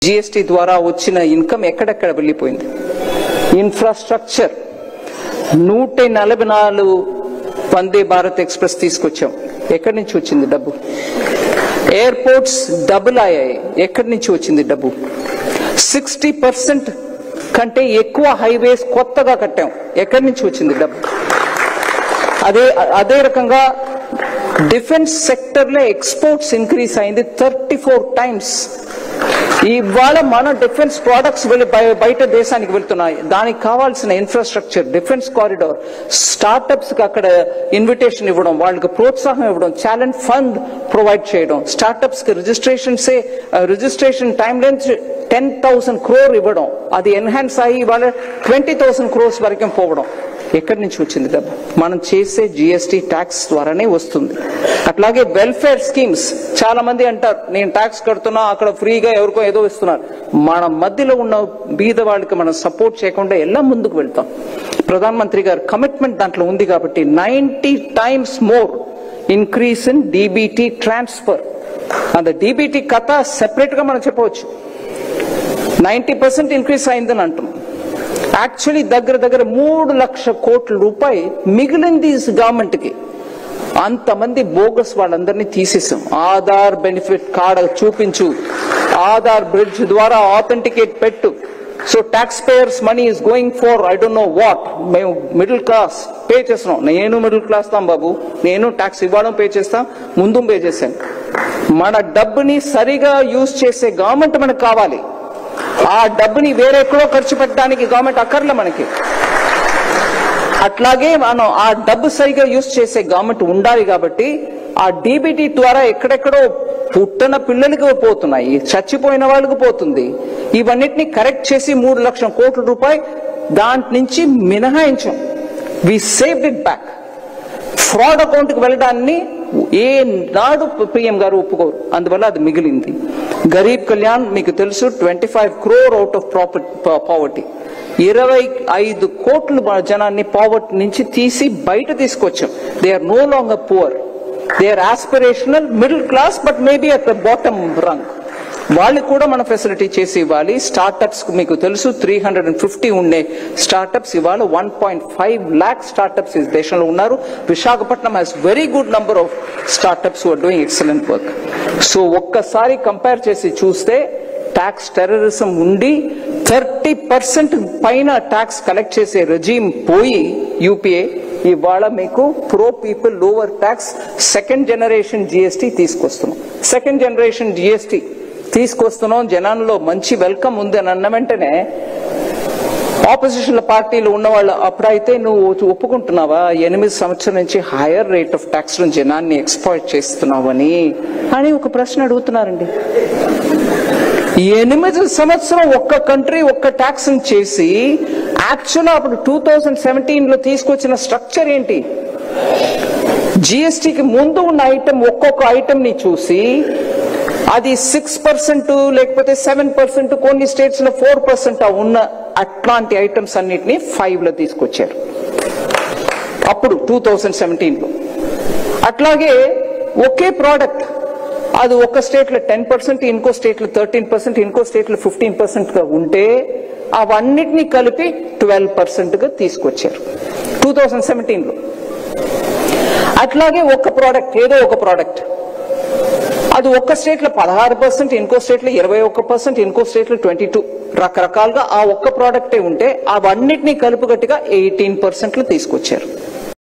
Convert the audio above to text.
GST ద్వారా వచ్చిన income ఎక్కడెక్కడ వెళ్ళిపోయింది? ఇన్ఫ్రాస్ట్రక్చర్ 144 వందే భారత్ ఎక్స్ప్రెస్ తీసుకొచ్చాం, ఎక్కడి నుంచి వచ్చింది డబ్బు? ఎయిర్పోర్ట్స్ డబుల్ అయ్యాయి, ఎక్కడి నుంచి వచ్చింది డబ్బు? 60% కంటే ఎక్కువ హైవేస్ కొత్తగా కట్టాం, ఎక్కడి నుంచి వచ్చింది డబ్బు? అదే రకంగా డిఫెన్స్ సెక్టర్ లో ఎక్స్పోర్ట్స్ ఇంక్రీజ్ అయింది 34 టైమ్స్. ఇవాళ మన డిఫెన్స్ ప్రొడక్ట్స్ బయట దేశానికి వెళ్తున్నాయి. దానికి కావాల్సిన ఇన్ఫ్రాస్ట్రక్చర్, డిఫెన్స్ కారిడార్, స్టార్టప్స్ కి అక్కడ ఇన్విటేషన్ ఇవ్వడం, వాళ్ళకి ప్రోత్సాహం ఇవ్వడం, టాలెంట్ ఫండ్ ప్రొవైడ్ చేయడం, స్టార్టప్స్ కి రిజిస్ట్రేషన్ టైం లెంత్ 10,000 crore ఇవ్వడం, అది ఎన్హాన్స్ అయ్యి ఇవాళ 20,000 crores వరకు పోవడం. ఎక్కడి నుంచి వచ్చింది డబ్బు? మనం చేసే జిఎస్టీ ట్యాక్స్ ద్వారానే వస్తుంది. అట్లాగే వెల్ఫేర్ స్కీమ్స్, చాలా మంది అంటారు నేను ట్యాక్స్ కడుతున్నా, అక్కడ ఫ్రీగా ఎవరికో ఏదో ఇస్తున్నారు. మన మధ్యలో ఉన్న బీద వాళ్ళకి మనం సపోర్ట్ చేయకుండా ఎలా ముందుకు వెళ్తాం? ప్రధాన మంత్రి గారు కమిట్మెంట్ దాంట్లో ఉంది కాబట్టి 90 times more increase in DBT transfer. అంత డీబీటీ కథ సెపరేట్ గా మనం చెప్పవచ్చు. 90% ఇంక్రీస్ అయిందని అంటున్నాం. యాక్చువల్లీ దగ్గర 3 లక్షల కోట్ల రూపాయలు మిగిలింది గవర్నమెంట్ కి. అంతమంది బోగస్ వాళ్ళందరినీ తీసేసాం. ఆధార్ బెనిఫిట్ కార్డు చూపించు, ఆధార్ బ్రిడ్జ్ ద్వారా ఆథెంటికేట్ పెట్టు. So tax payers money is going for I don't know what. మేము మిడిల్ క్లాస్ పే చేస్తున్నాం. నేను మిడిల్ క్లాస్ తాం బాబు, నేను ట్యాక్స్ ఇవ్వడం పే చేస్తాం, ముందు పే చేశాను. మన డబ్బుని సరిగా యూజ్ చేసే గవర్నమెంట్ మనకు కావాలి. ఆ డబ్బుని వేరెక్కడో ఖర్చు పెట్టడానికి గవర్నమెంట్ అక్కర్లే మనకి. అట్లాగే మనం ఆ డబ్బు సరిగా యూజ్ చేసే గవర్నమెంట్ ఉండాలి. కాబట్టి ఆ డీబీటీ ద్వారా ఎక్కడెక్కడో పుట్టిన పిల్లలకి పోతున్నాయి, చచ్చిపోయిన వాళ్ళకి పోతుంది. ఇవన్నిటిని కరెక్ట్ చేసి 3 లక్షల కోట్ల రూపాయలు దాంట్ నుంచి మినహాయించాం. We saved it back. Fraud account కి వెళ్ళడాన్ని ఏ నాడు పిఎం గారు ఒప్పుకోరు, అందువల్ల అది మిగిలింది. గరీబ్ కళ్యాణ్ మీకు తెలుసు, 25 crore అవుట్ ఆఫ్ పావర్టీ. 25 కోట్ల జనాన్ని పావర్టీ నుంచి తీసి బయట తీసుకొచ్చాం. They are no longer poor, they are aspirational middle class, but maybe at the bottom rung. వాళ్ళకి కూడా మనం ఫెసిలిటీ చేసి ఇవ్వాలి. స్టార్టప్స్ మీకు తెలుసు 350 ఉండే స్టార్టప్స్ ఇవాళ 1.5 lakh స్టార్టప్స్ ఈ దేశంలో ఉన్నారు. Visakhapatnam has very good number of startups who are doing excellent work. So ఒక్కసారి కంపేర్ చేసి చూస్తే ట్యాక్స్ టెర్రరిజం ఉండి 30% పైన ట్యాక్స్ కలెక్ట్ చేసే రెజీమ్ పోయి యూపీఏ ఇవాళ మీకు pro people lower tax second generation GST తీసుకొస్తున్నాం. సెకండ్ జనరేషన్ జిఎస్టీ తీసుకొస్తున్నాం. జనాల్లో మంచి వెల్కమ్ ఉంది అని అన్న వెంటనే ఆపోజిషన్ పార్టీలు ఉన్న వాళ్ళు అప్పుడైతే నువ్వు ఒప్పుకుంటున్నావా 8 సంవత్సరాల నుంచి హైయర్ రేట్ ఆఫ్ ట్యాక్స్ జనాన్ని ఎక్స్‌ప్లాయిట్ చేస్తున్నావని అని ఒక ప్రశ్న అడుగుతున్నారండి. 8 సంవత్సరం ఒక్క కంట్రీ ఒక్క ట్యాక్స్ చేసి యాక్చువల్ అప్పుడు 2017లో తీసుకొచ్చిన స్ట్రక్చర్ ఏంటి? జిఎస్టీకి ముందు ఉన్న ఐటమ్ ఒక్కొక్క ఐటమ్ ని చూసి అది 6% లేకపోతే 7%, కొన్ని స్టేట్స్ లో 4% ఉన్న అట్లాంటి ఐటమ్స్ అన్నిటిని 5లో తీసుకొచ్చారు అప్పుడు 2017లో. అట్లాగే ఒకే ప్రోడక్ట్ అది ఒక స్టేట్ లో 10%, ఇంకో స్టేట్ లో 13%, ఇంకో స్టేట్ లో 15% గా ఉంటే అవన్నిటిని కలిపి 12% గా తీసుకొచ్చారు 2017లో. అట్లాగే ఒక ప్రోడక్ట్, ఏదో ఒక ప్రోడక్ట్ అది ఒక్క స్టేట్ లో 16%, ఇంకో స్టేట్ లో 21%, ఇంకో స్టేట్ లో 22%, రకరకాలుగా ఆ ఒక్క ప్రోడక్టే ఉంటే అవన్నిటినీ కలుపుగట్టుగా 18% తీసుకొచ్చారు.